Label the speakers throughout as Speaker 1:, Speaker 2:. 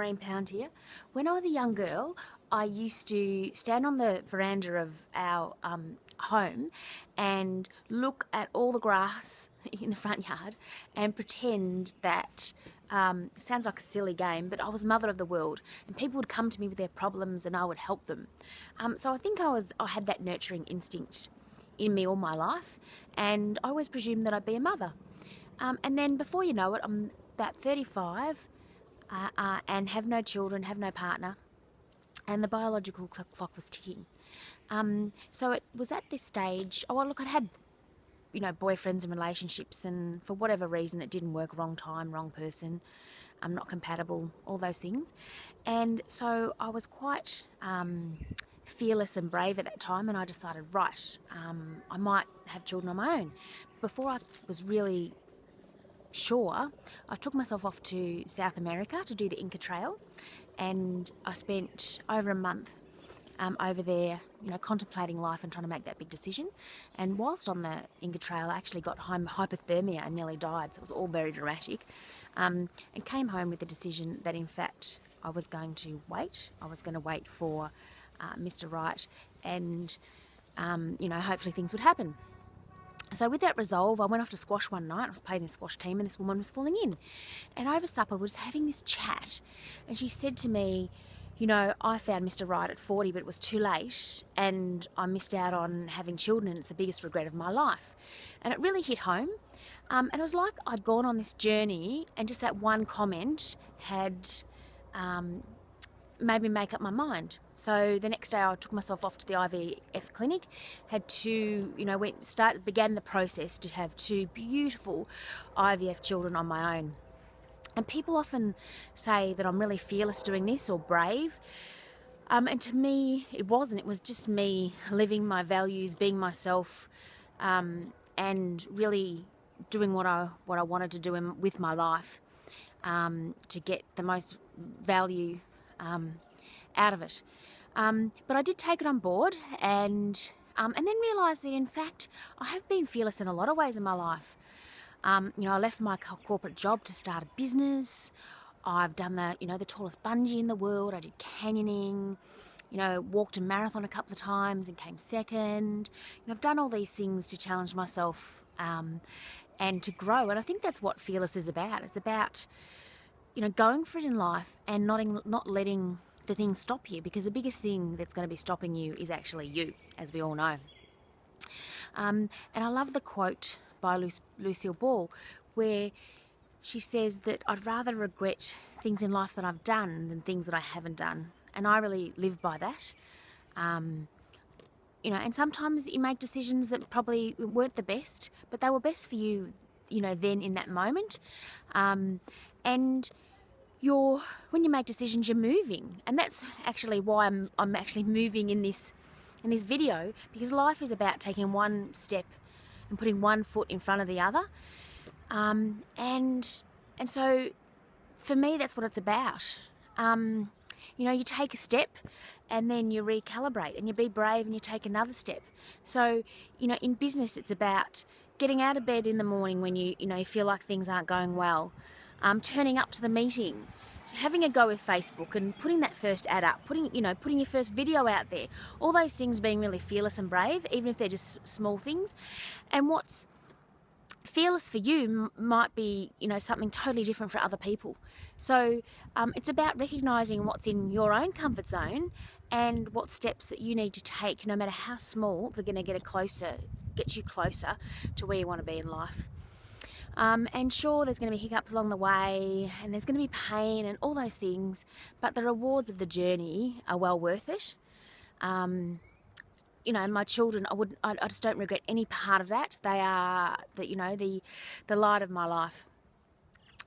Speaker 1: Maureen Pound here. When I was a young girl, I used to stand on the veranda of our home and look at all the grass in the front yard and pretend that, it sounds like a silly game, but I was mother of the world and people would come to me with their problems and I would help them. So I think I had that nurturing instinct in me all my life, and I always presumed that I'd be a mother. And then before you know it, I'm about 35 and have no children, have no partner, and the biological clock was ticking. So it was at this stage, oh well, look, I'd had, boyfriends and relationships, and for whatever reason it didn't work, wrong time, wrong person, I'm not compatible, all those things. And so I was quite fearless and brave at that time, and I decided, right, I might have children on my own. Before I was really sure, I took myself off to South America to do the Inca Trail, and I spent over a month over there, contemplating life and trying to make that big decision. And whilst on the Inca Trail, I actually got hypothermia and nearly died, so it was all very dramatic, and came home with the decision that in fact I was going to wait. I was going to wait for Mr. Right, and hopefully things would happen. So with that resolve, I went off to squash one night. I was playing the squash team and this woman was falling in. And over supper, we were just having this chat. And she said to me, I found Mr. Right at 40, but it was too late. And I missed out on having children, and it's the biggest regret of my life. And it really hit home. And it was like I'd gone on this journey, and just that one comment had made me make up my mind. So the next day I took myself off to the IVF clinic, had two, began the process to have two beautiful IVF children on my own. And people often say that I'm really fearless doing this or brave. And to me, it wasn't. It was just me living my values, being myself, and really doing what I wanted to do with my life, to get the most value out of it. But I did take it on board, and then realised that in fact I have been fearless in a lot of ways in my life. I left my corporate job to start a business. I've done the tallest bungee in the world. I did canyoning. Walked a marathon a couple of times and came second. I've done all these things to challenge myself and to grow. And I think that's what fearless is about. It's about going for it in life and not letting the things stop you, because the biggest thing that's going to be stopping you is actually you, as we all know. And I love the quote by Lucille Ball, where she says that I'd rather regret things in life that I've done than things that I haven't done. And I really live by that. And sometimes you make decisions that probably weren't the best, but they were best for you, then in that moment. And when you make decisions, you're moving, and that's actually why I'm actually moving in this video, because life is about taking one step and putting one foot in front of the other, and so for me that's what it's about. You take a step and then you recalibrate, and you be brave and you take another step. So in business it's about getting out of bed in the morning when you feel like things aren't going well, turning up to the meeting, having a go with Facebook and putting that first ad up, putting your first video out there, all those things, being really fearless and brave, even if they're just small things. And what's fearless for you might be, something totally different for other people. So it's about recognising what's in your own comfort zone and what steps that you need to take, no matter how small, they're going to get you closer to where you want to be in life. And sure, there's going to be hiccups along the way, and there's going to be pain and all those things, but the rewards of the journey are well worth it. My children, I just don't regret any part of that. They are the light of my life.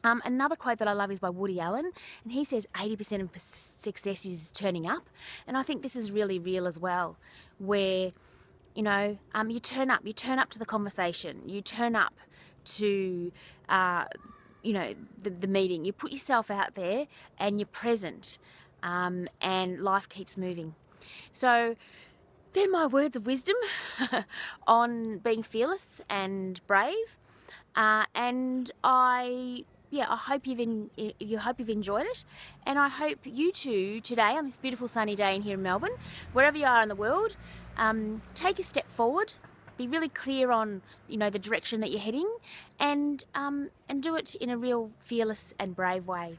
Speaker 1: Another quote that I love is by Woody Allen, and he says 80% of success is turning up, and I think this is really real as well, where you turn up to the conversation, you turn up to the meeting, you put yourself out there and you're present, and life keeps moving. So they're my words of wisdom on being fearless and brave, and I yeah, I hope you've enjoyed it, and I hope you too today on this beautiful sunny day in here in Melbourne, wherever you are in the world, take a step forward, be really clear on the direction that you're heading, and do it in a real fearless and brave way.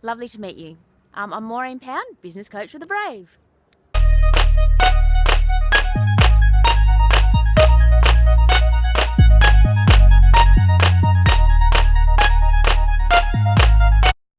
Speaker 1: Lovely to meet you. I'm Maureen Pound, business coach for the brave.